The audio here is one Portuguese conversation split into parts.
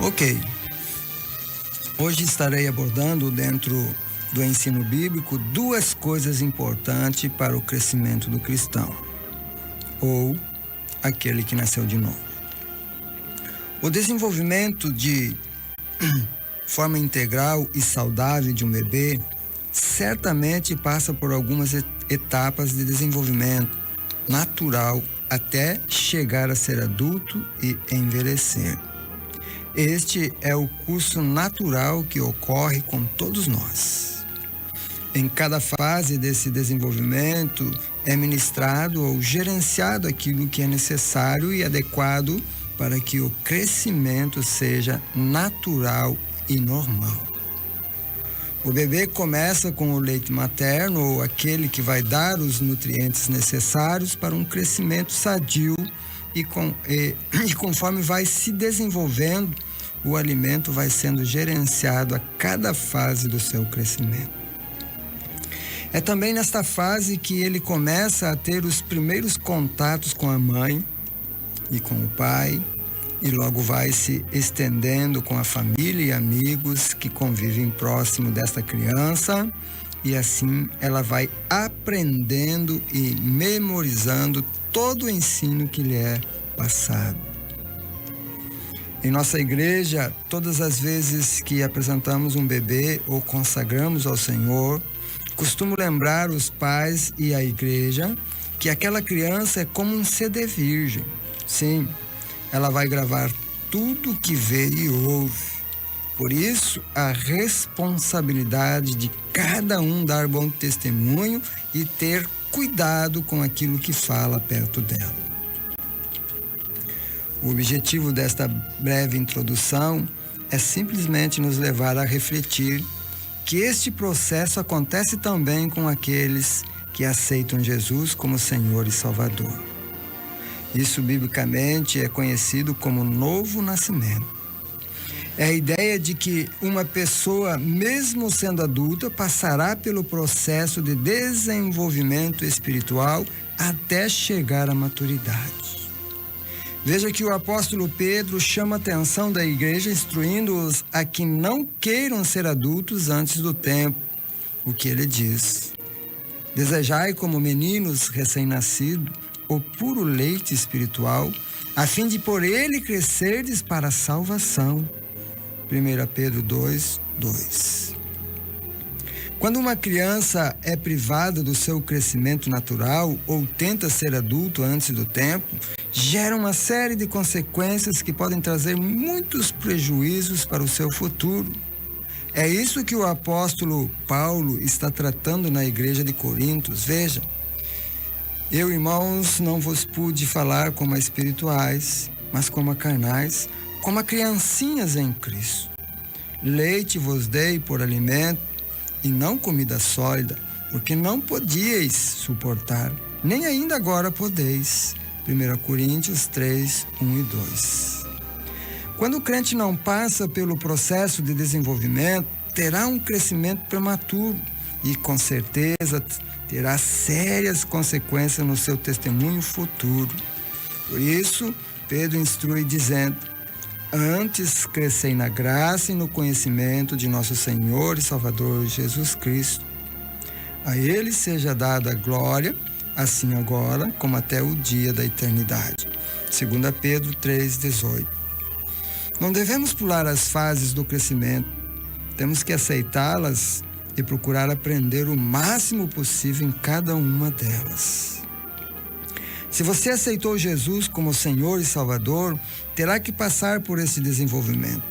Ok. Hoje estarei abordando dentro do ensino bíblico duas coisas importantes para o crescimento do cristão, ou aquele que nasceu de novo. O desenvolvimento de forma integral e saudável de um bebê certamente passa por algumas etapas de desenvolvimento natural até chegar a ser adulto e envelhecer. Este é o curso natural que ocorre com todos nós. Em cada fase desse desenvolvimento é ministrado ou gerenciado aquilo que é necessário e adequado para que o crescimento seja natural e normal. O bebê começa com o leite materno, ou aquele que vai dar os nutrientes necessários para um crescimento sadio e conforme vai se desenvolvendo, o alimento vai sendo gerenciado a cada fase do seu crescimento. É também nesta fase que ele começa a ter os primeiros contatos com a mãe e com o pai, e logo vai se estendendo com a família e amigos que convivem próximo desta criança, e assim ela vai aprendendo e memorizando todo o ensino que lhe é passado. Em nossa igreja, todas as vezes que apresentamos um bebê ou consagramos ao Senhor, costumo lembrar os pais e a igreja que aquela criança é como um CD virgem. Sim, ela vai gravar tudo o que vê e ouve. Por isso, a responsabilidade de cada um dar bom testemunho e ter cuidado com aquilo que fala perto dela. O objetivo desta breve introdução é simplesmente nos levar a refletir que este processo acontece também com aqueles que aceitam Jesus como Senhor e Salvador. Isso, biblicamente, é conhecido como novo nascimento. É a ideia de que uma pessoa, mesmo sendo adulta, passará pelo processo de desenvolvimento espiritual até chegar à maturidade. Veja que o apóstolo Pedro chama a atenção da igreja, instruindo-os a que não queiram ser adultos antes do tempo. O que ele diz? Desejai como meninos recém-nascidos o puro leite espiritual, a fim de por ele crescerdes para a salvação. 1 Pedro 2:2. Quando uma criança é privada do seu crescimento natural ou tenta ser adulto antes do tempo, gera uma série de consequências que podem trazer muitos prejuízos para o seu futuro. É isso que o apóstolo Paulo está tratando na igreja de Corintos. Veja, eu, irmãos, não vos pude falar como a espirituais, mas como a carnais, como a criancinhas em Cristo. Leite vos dei por alimento, e não comida sólida, porque não podíeis suportar, nem ainda agora podeis. 1 Coríntios 3, 1 e 2. Quando o crente não passa pelo processo de desenvolvimento, terá um crescimento prematuro e, com certeza, terá sérias consequências no seu testemunho futuro. Por isso, Pedro instrui dizendo: antes crescei na graça e no conhecimento de nosso Senhor e Salvador Jesus Cristo. A Ele seja dada a glória, assim agora como até o dia da eternidade. 2 Pedro 3,18. Não devemos pular as fases do crescimento. Temos que aceitá-las e procurar aprender o máximo possível em cada uma delas. Se você aceitou Jesus como Senhor e Salvador, terá que passar por esse desenvolvimento.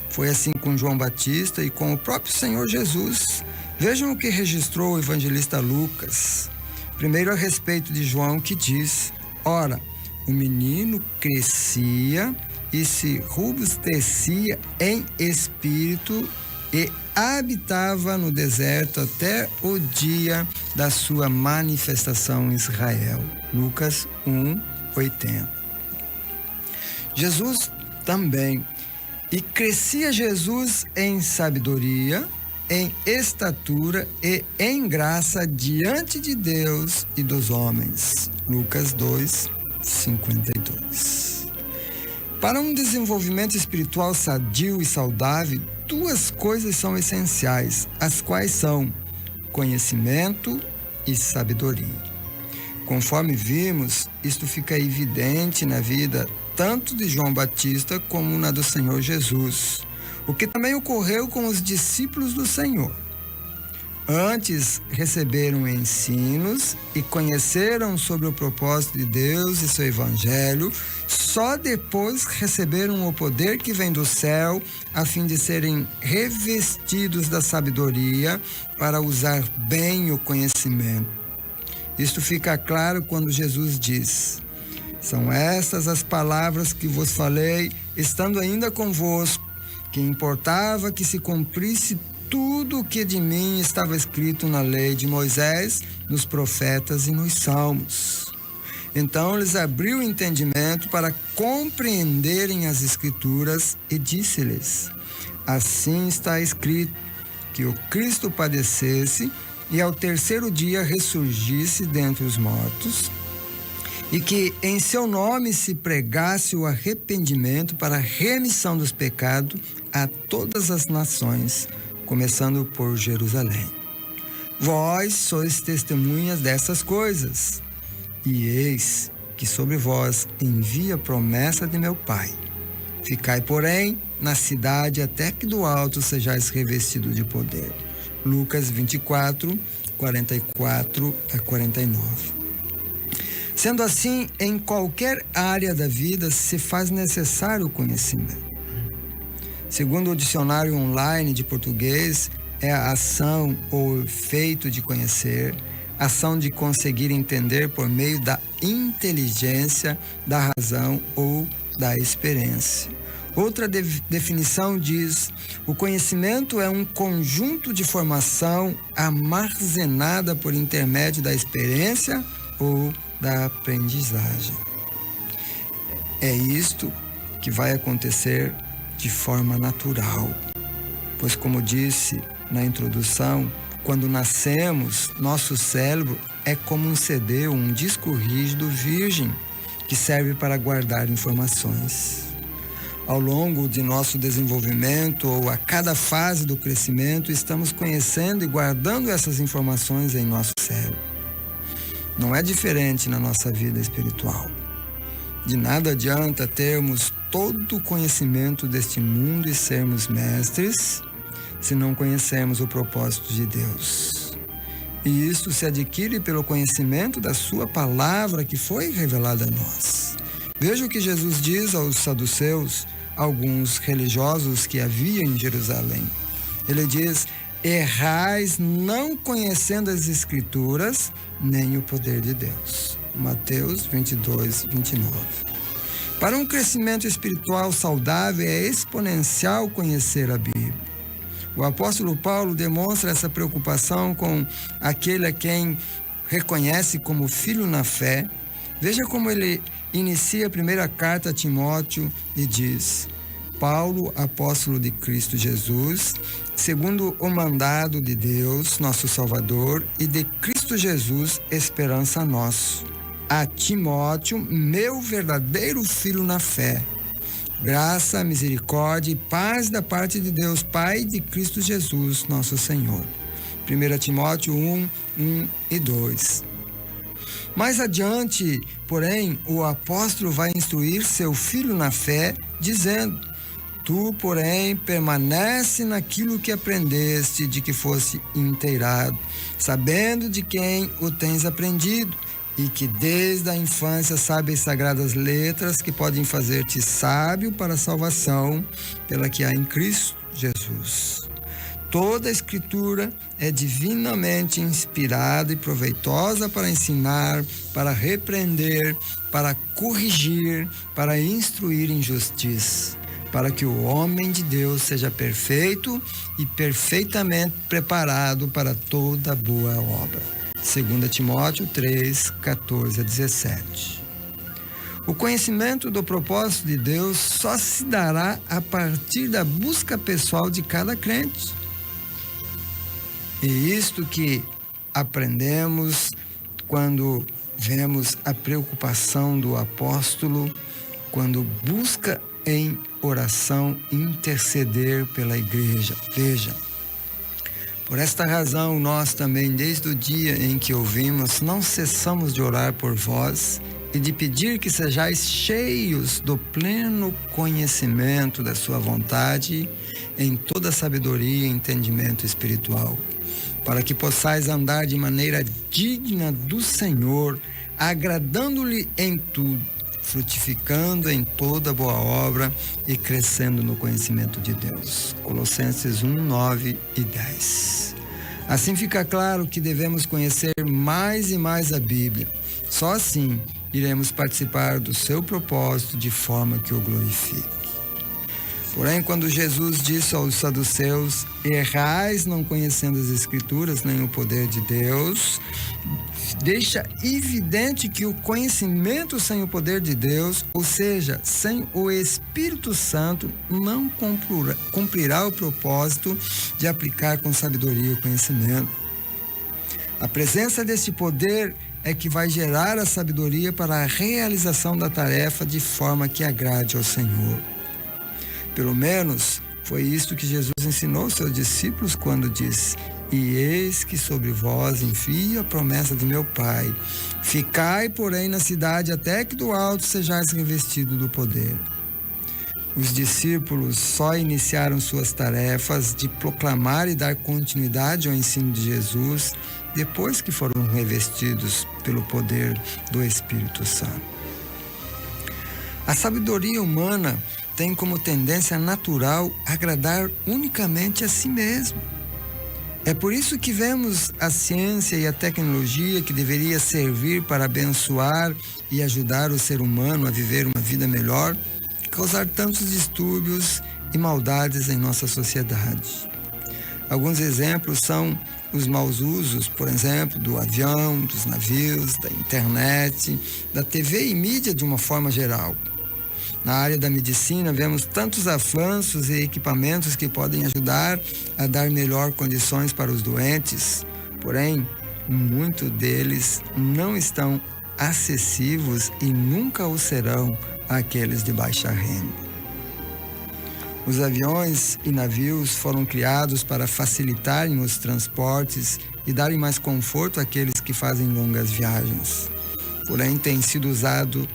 Foi assim com João Batista e com o próprio Senhor Jesus. Vejam o que registrou o evangelista Lucas. Primeiro, a respeito de João, que diz: ora, o menino crescia e se robustecia em espírito e habitava no deserto até o dia da sua manifestação em Israel. Lucas 1:80. Jesus também. E crescia Jesus em sabedoria, em estatura e em graça diante de Deus e dos homens. Lucas 2:52. Para um desenvolvimento espiritual sadio e saudável, duas coisas são essenciais, as quais são conhecimento e sabedoria. Conforme vimos, isto fica evidente na vida tanto de João Batista como na do Senhor Jesus, o que também ocorreu com os discípulos do Senhor. Antes receberam ensinos e conheceram sobre o propósito de Deus e seu Evangelho, só depois receberam o poder que vem do céu, a fim de serem revestidos da sabedoria para usar bem o conhecimento. Isto fica claro quando Jesus diz: são estas as palavras que vos falei, estando ainda convosco, que importava que se cumprisse tudo o que de mim estava escrito na lei de Moisés, nos profetas e nos salmos. Então lhes abriu o entendimento para compreenderem as Escrituras e disse-lhes: assim está escrito, que o Cristo padecesse e ao terceiro dia ressurgisse dentre os mortos, e que em seu nome se pregasse o arrependimento para a remissão dos pecados a todas as nações, começando por Jerusalém. Vós sois testemunhas dessas coisas, e eis que sobre vós envia a promessa de meu Pai. Ficai, porém, na cidade até que do alto sejais revestido de poder. Lucas 24, 44 a 49. Sendo assim, em qualquer área da vida se faz necessário o conhecimento. Segundo o dicionário online de português, é a ação ou efeito de conhecer, ação de conseguir entender por meio da inteligência, da razão ou da experiência. Outra definição diz: o conhecimento é um conjunto de informação armazenada por intermédio da experiência ou da aprendizagem. É isto que vai acontecer de forma natural, pois, como disse na introdução, quando nascemos, nosso cérebro é como um CD ou um disco rígido virgem que serve para guardar informações. Ao longo de nosso desenvolvimento ou a cada fase do crescimento, estamos conhecendo e guardando essas informações em nosso cérebro. Não é diferente na nossa vida espiritual. De nada adianta termos todo o conhecimento deste mundo e sermos mestres se não conhecermos o propósito de Deus. E isto se adquire pelo conhecimento da sua palavra que foi revelada a nós. Veja o que Jesus diz aos saduceus, alguns religiosos que havia em Jerusalém. Ele diz: errais não conhecendo as Escrituras, nem o poder de Deus. Mateus 22, 29. Para um crescimento espiritual saudável, é exponencial conhecer a Bíblia. O apóstolo Paulo demonstra essa preocupação com aquele a quem reconhece como filho na fé. Veja como ele inicia a primeira carta a Timóteo e diz: Paulo, apóstolo de Cristo Jesus, segundo o mandado de Deus, nosso Salvador, e de Cristo Jesus, esperança nossa. A Timóteo, meu verdadeiro filho na fé. Graça, misericórdia e paz da parte de Deus, Pai, de Cristo Jesus, nosso Senhor. 1 Timóteo 1, 1 e 2. Mais adiante, porém, o apóstolo vai instruir seu filho na fé, dizendo: tu, porém, permanece naquilo que aprendeste, de que fosse inteirado, sabendo de quem o tens aprendido, e que desde a infância sabe as sagradas letras que podem fazer-te sábio para a salvação, pela que há em Cristo Jesus. Toda a Escritura é divinamente inspirada e proveitosa para ensinar, para repreender, para corrigir, para instruir em justiça, para que o homem de Deus seja perfeito e perfeitamente preparado para toda boa obra. 2 Timóteo 3, 14 a 17. O conhecimento do propósito de Deus só se dará a partir da busca pessoal de cada crente. E isto que aprendemos quando vemos a preocupação do apóstolo, quando busca em oração interceder pela igreja. Veja, por esta razão nós também, desde o dia em que ouvimos, não cessamos de orar por vós e de pedir que sejais cheios do pleno conhecimento da sua vontade em toda sabedoria e entendimento espiritual, para que possais andar de maneira digna do Senhor, agradando-lhe em tudo, frutificando em toda boa obra e crescendo no conhecimento de Deus. Colossenses 1, 9 e 10. Assim fica claro que devemos conhecer mais e mais a Bíblia. Só assim iremos participar do seu propósito de forma que o glorifique. Porém, quando Jesus disse aos saduceus: errais não conhecendo as Escrituras nem o poder de Deus, deixa evidente que o conhecimento sem o poder de Deus, ou seja, sem o Espírito Santo, não cumprirá o propósito de aplicar com sabedoria o conhecimento. A presença deste poder é que vai gerar a sabedoria para a realização da tarefa de forma que agrade ao Senhor. Pelo menos foi isto que Jesus ensinou aos seus discípulos quando disse: e eis que sobre vós envio a promessa de meu Pai. Ficai, porém, na cidade até que do alto sejais revestido do poder. Os discípulos só iniciaram suas tarefas de proclamar e dar continuidade ao ensino de Jesus depois que foram revestidos pelo poder do Espírito Santo. A sabedoria humana tem como tendência natural agradar unicamente a si mesmo. É por isso que vemos a ciência e a tecnologia, que deveria servir para abençoar e ajudar o ser humano a viver uma vida melhor, causar tantos distúrbios e maldades em nossa sociedade. Alguns exemplos são os maus usos, por exemplo, do avião, dos navios, da internet, da TV e mídia de uma forma geral. Na área da medicina, vemos tantos avanços e equipamentos que podem ajudar a dar melhor condições para os doentes, porém, muitos deles não estão acessíveis e nunca o serão àqueles de baixa renda. Os aviões e navios foram criados para facilitarem os transportes e darem mais conforto àqueles que fazem longas viagens. Porém, tem sido usado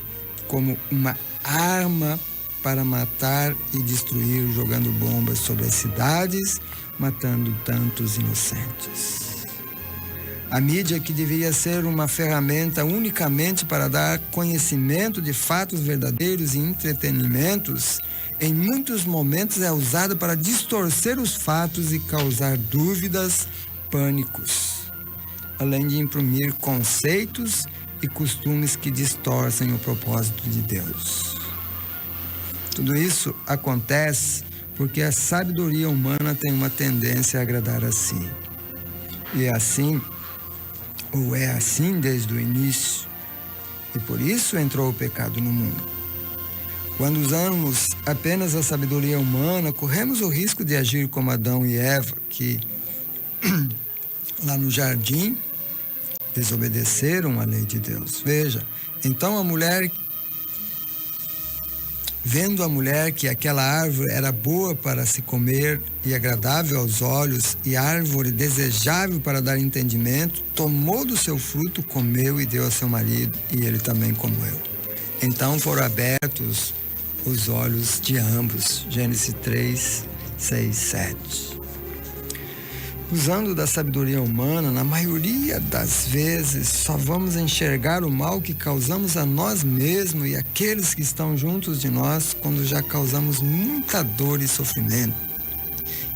como uma arma para matar e destruir, jogando bombas sobre as cidades, matando tantos inocentes. A mídia, que deveria ser uma ferramenta unicamente para dar conhecimento de fatos verdadeiros e entretenimentos, em muitos momentos é usada para distorcer os fatos e causar dúvidas, pânicos, além de imprimir conceitos e costumes que distorcem o propósito de Deus. Tudo isso acontece porque a sabedoria humana tem uma tendência a agradar a si. E é assim, ou é assim desde o início, e por isso entrou o pecado no mundo. Quando usamos apenas a sabedoria humana, corremos o risco de agir como Adão e Eva, que lá no jardim desobedeceram a lei de Deus. Veja, então vendo a mulher que aquela árvore era boa para se comer e agradável aos olhos, e árvore desejável para dar entendimento, tomou do seu fruto, comeu e deu a seu marido, e ele também comeu. Então foram abertos os olhos de ambos. Gênesis 3, 6, 7. Usando da sabedoria humana, na maioria das vezes, só vamos enxergar o mal que causamos a nós mesmos e aqueles que estão juntos de nós quando já causamos muita dor e sofrimento.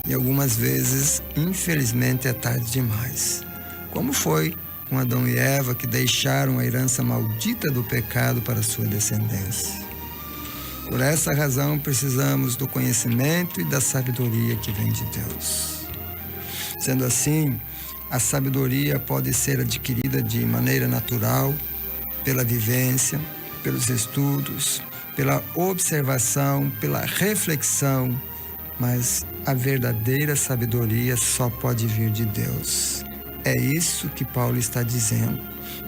E algumas vezes, infelizmente, é tarde demais. Como foi com Adão e Eva, que deixaram a herança maldita do pecado para sua descendência. Por essa razão, precisamos do conhecimento e da sabedoria que vem de Deus. Sendo assim, a sabedoria pode ser adquirida de maneira natural, pela vivência, pelos estudos, pela observação, pela reflexão, mas a verdadeira sabedoria só pode vir de Deus. É isso que Paulo está dizendo.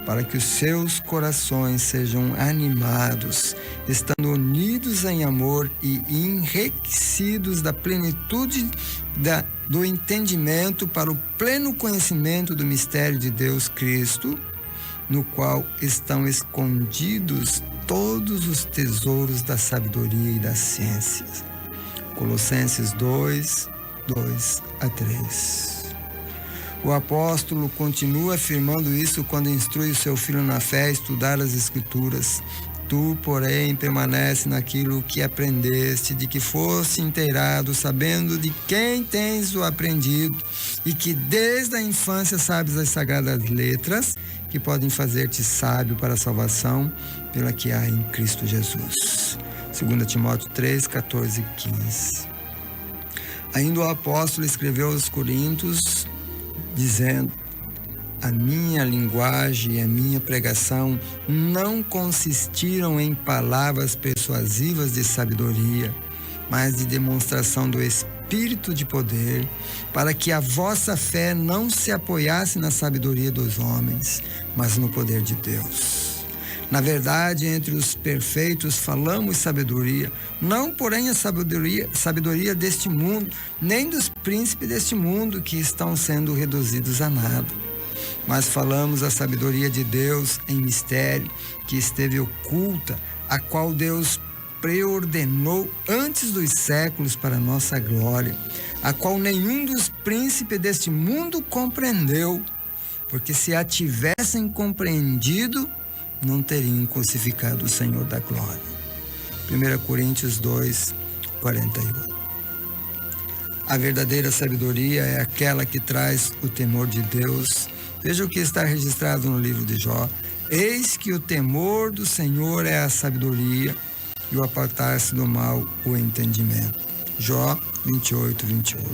para que os seus corações sejam animados, estando unidos em amor e enriquecidos da plenitude do entendimento para o pleno conhecimento do mistério de Deus Cristo, no qual estão escondidos todos os tesouros da sabedoria e das ciências. Colossenses 2, 2-3. O apóstolo continua afirmando isso quando instrui o seu filho na fé a estudar as Escrituras. Tu, porém, permanece naquilo que aprendeste, de que foste inteirado, sabendo de quem tens o aprendido, e que desde a infância sabes as sagradas letras, que podem fazer-te sábio para a salvação, pela que há em Cristo Jesus. 2 Timóteo 3, 14 e 15. Ainda o apóstolo escreveu aos Coríntios, dizendo: a minha linguagem e a minha pregação não consistiram em palavras persuasivas de sabedoria, mas de demonstração do Espírito de poder, para que a vossa fé não se apoiasse na sabedoria dos homens, mas no poder de Deus. Na verdade, entre os perfeitos falamos sabedoria, não porém a sabedoria deste mundo, nem dos príncipes deste mundo que estão sendo reduzidos a nada. Mas falamos a sabedoria de Deus em mistério, que esteve oculta, a qual Deus preordenou antes dos séculos para nossa glória, a qual nenhum dos príncipes deste mundo compreendeu, porque se a tivessem compreendido, não teriam crucificado o Senhor da glória. 1 Coríntios 2, 48. A verdadeira sabedoria é aquela que traz o temor de Deus. Veja o que está registrado no livro de Jó. Eis que o temor do Senhor é a sabedoria, e o apartar-se do mal o entendimento. Jó 28, 28.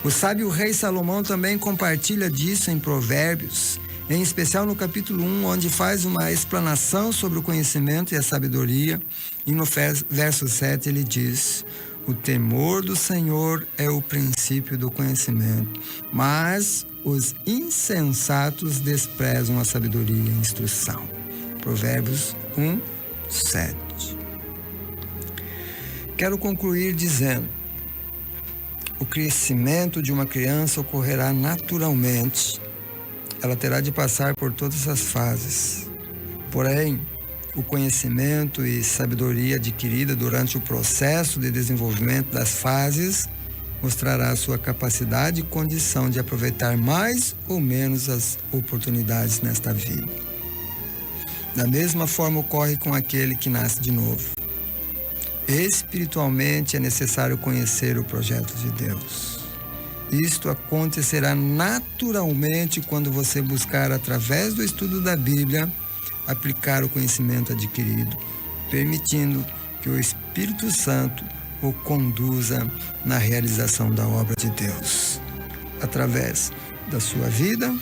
O sábio rei Salomão também compartilha disso em Provérbios, em especial no capítulo 1, onde faz uma explanação sobre o conhecimento e a sabedoria, e no verso 7 ele diz: o temor do Senhor é o princípio do conhecimento, mas os insensatos desprezam a sabedoria e a instrução. Provérbios 1, 7. Quero concluir dizendo: o crescimento de uma criança ocorrerá naturalmente. Ela terá de passar por todas as fases. Porém, o conhecimento e sabedoria adquirida durante o processo de desenvolvimento das fases mostrará a sua capacidade e condição de aproveitar mais ou menos as oportunidades nesta vida. Da mesma forma ocorre com aquele que nasce de novo. Espiritualmente é necessário conhecer o projeto de Deus. Isto acontecerá naturalmente quando você buscar, através do estudo da Bíblia, aplicar o conhecimento adquirido, permitindo que o Espírito Santo o conduza na realização da obra de Deus, através da sua vida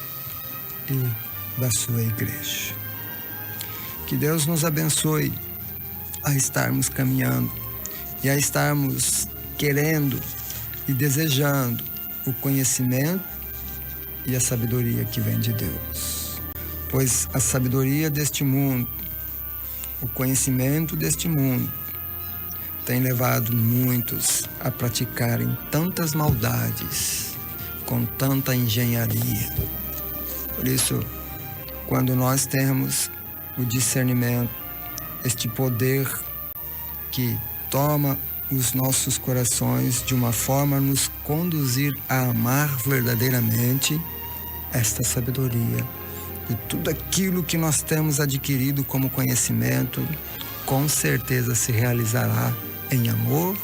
e da sua igreja. Que Deus nos abençoe a estarmos caminhando e a estarmos querendo e desejando o conhecimento e a sabedoria que vem de Deus. Pois a sabedoria deste mundo, o conhecimento deste mundo, tem levado muitos a praticarem tantas maldades, com tanta engenharia. Por isso, quando nós temos o discernimento, este poder que toma os nossos corações de uma forma a nos conduzir a amar verdadeiramente esta sabedoria. E tudo aquilo que nós temos adquirido como conhecimento, com certeza se realizará em amor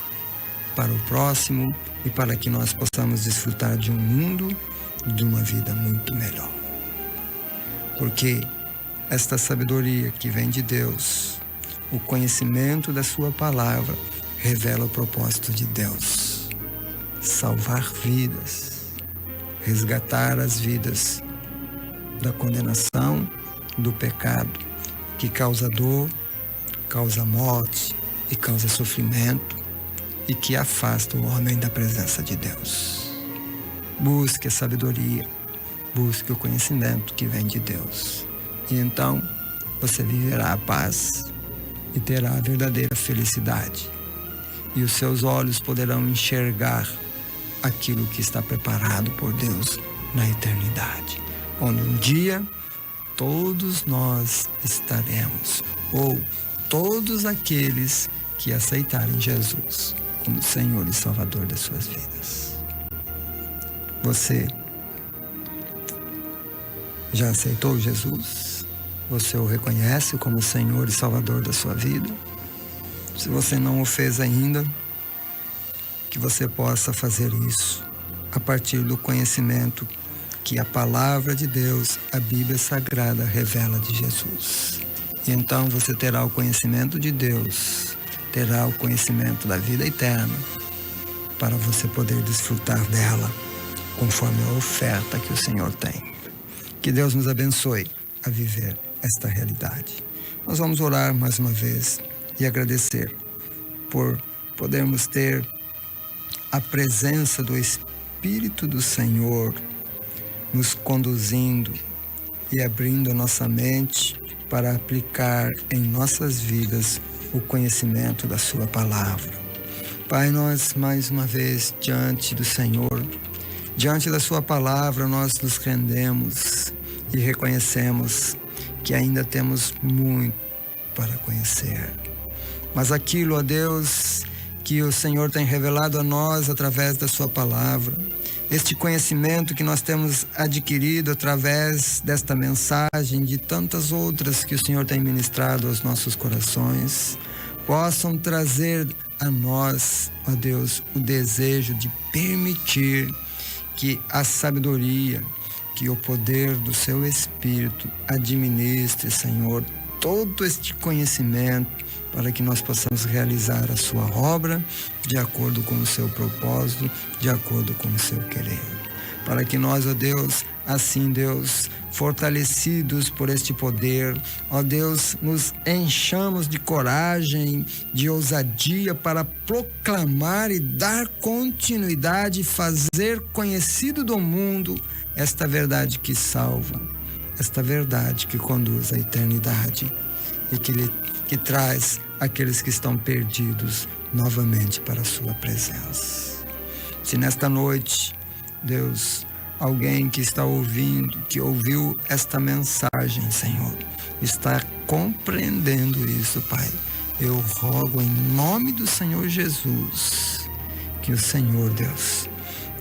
para o próximo e para que nós possamos desfrutar de um mundo, de uma vida muito melhor. Porque esta sabedoria que vem de Deus, o conhecimento da sua palavra, revela o propósito de Deus: salvar vidas, resgatar as vidas da condenação, do pecado, que causa dor, causa morte e causa sofrimento, e que afasta o homem da presença de Deus. Busque a sabedoria, busque o conhecimento que vem de Deus, E então você viverá a paz e terá a verdadeira felicidade. E os seus olhos poderão enxergar aquilo que está preparado por Deus na eternidade, onde um dia todos nós estaremos, ou todos aqueles que aceitarem Jesus como Senhor e Salvador das suas vidas. Você já aceitou Jesus? Você o reconhece como Senhor e Salvador da sua vida? Se você não o fez ainda, que você possa fazer isso a partir do conhecimento que a palavra de Deus, a Bíblia Sagrada, revela de Jesus. E então você terá o conhecimento de Deus, terá o conhecimento da vida eterna, para você poder desfrutar dela, conforme a oferta que o Senhor tem. Que Deus nos abençoe a viver esta realidade. Nós vamos orar mais uma vez e agradecer por podermos ter a presença do Espírito do Senhor nos conduzindo e abrindo a nossa mente para aplicar em nossas vidas o conhecimento da sua palavra. Pai, nós mais uma vez diante do Senhor, diante da sua palavra, nós nos rendemos e reconhecemos que ainda temos muito para conhecer. Mas aquilo, ó Deus, que o Senhor tem revelado a nós através da sua palavra, este conhecimento que nós temos adquirido através desta mensagem, de tantas outras que o Senhor tem ministrado aos nossos corações, possam trazer a nós, ó Deus, o desejo de permitir que a sabedoria, que o poder do seu Espírito administre, Senhor, todo este conhecimento, para que nós possamos realizar a sua obra de acordo com o seu propósito, de acordo com o seu querer. Para que nós, ó Deus, assim, Deus, fortalecidos por este poder, ó Deus, nos enchamos de coragem, de ousadia para proclamar e dar continuidade e fazer conhecido do mundo esta verdade que salva, esta verdade que conduz à eternidade e que traz aqueles que estão perdidos novamente para a sua presença. Se nesta noite, Deus, alguém que está ouvindo, que ouviu esta mensagem, Senhor, está compreendendo isso, Pai, eu rogo em nome do Senhor Jesus, que o Senhor, Deus,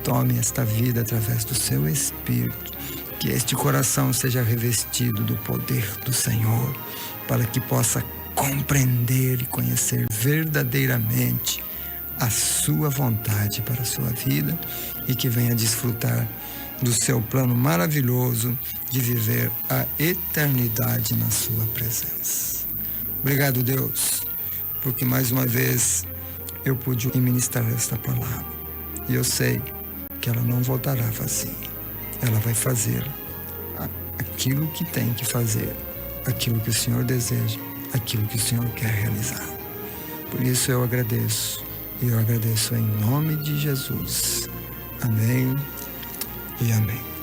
tome esta vida através do seu Espírito, que este coração seja revestido do poder do Senhor, para que possa compreender e conhecer verdadeiramente a sua vontade para a sua vida e que venha desfrutar do seu plano maravilhoso de viver a eternidade na sua presença. Obrigado, Deus, porque mais uma vez eu pude ministrar esta palavra e eu sei que ela não voltará vazia. Ela vai fazer aquilo que tem que fazer, aquilo que o Senhor deseja, aquilo que o Senhor quer realizar. Por isso eu agradeço, e eu agradeço em nome de Jesus. Amém e amém.